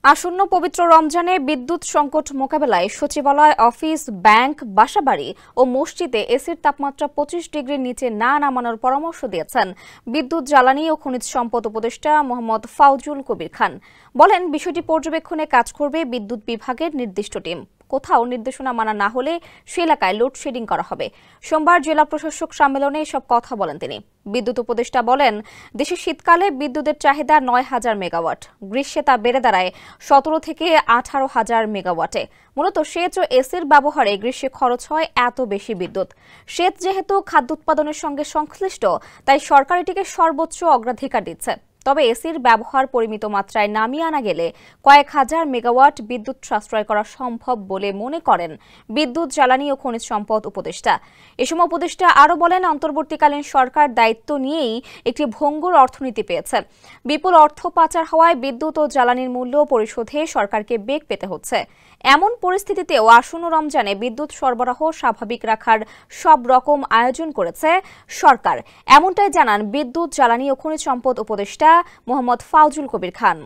আসন্ন পবিত্র রমজানে বিদ্যুৎ সংকট মোকাবেলায় সচিবালয়, অফিস, ব্যাংক, বাসাবাড়ি ও মসজিদে এসির তাপমাত্রা 25 ডিগ্রির নিচে না নামানোর পরামর্শ দিয়েছেন বিদ্যুৎ, জ্বালানি ও খনিজ সম্পদ উপদেষ্টা মোহাম্মদ ফাউজুল কবির খান। বলেন, বিষয়টি পর্যবেক্ষণে কাজ করবে বিদ্যুৎ বিভাগের নির্দিষ্ট টিম। কোথাও নির্দেশনা মানা না হলে সে এলাকায় লোডশেডিং করা হবে। সোমবার জেলা প্রশাসক সম্মেলনে এসব কথা বলেন তিনি। বিদ্যুৎ উপদেষ্টা বলেন, দেশে শীতকালে বিদ্যুতের চাহিদা 9,000 মেগাওয়াট, গ্রীষ্মে তা বেড়ে দাঁড়ায় 17 থেকে 18,000 মেগাওয়াটে। মূলত সেচ ও এসির ব্যবহারে গ্রীষ্মে খরচ হয় এত বেশি বিদ্যুৎ। সেচ যেহেতু খাদ্য উৎপাদনের সঙ্গে সংশ্লিষ্ট, তাই সরকার এটিকে সর্বোচ্চ অগ্রাধিকার দিচ্ছে। তবে এসির ব্যবহার পরিমিত মাত্রায় নামিয়ে আনা গেলে কয়েক হাজার মেগাওয়াট বিদ্যুৎ সাশ্রয় করা সম্ভব বলে মনে করেন বিদ্যুৎ, জ্বালানি ও খনিজ সম্পদ উপদেষ্টা। এ সময় উপদেষ্টা আরও বলেন, অন্তর্বর্তীকালীন সরকার দায়িত্ব নিয়েই একটি ভঙ্গুর অর্থনীতি পেয়েছে। বিপুল অর্থ পাচার হওয়ায় বিদ্যুৎ ও জ্বালানির মূল্য পরিশোধে সরকারকে বেগ পেতে হচ্ছে। এমন পরিস্থিতিতেও আসন্ন রমজানে বিদ্যুৎ সরবরাহ স্বাভাবিক রাখার সব রকম আয়োজন করেছে সরকার। এমনটাই জানান বিদ্যুৎ, জ্বালানি ও খনিজ সম্পদ উপদেষ্টা মোহাম্মদ ফাউজুল কবির খান।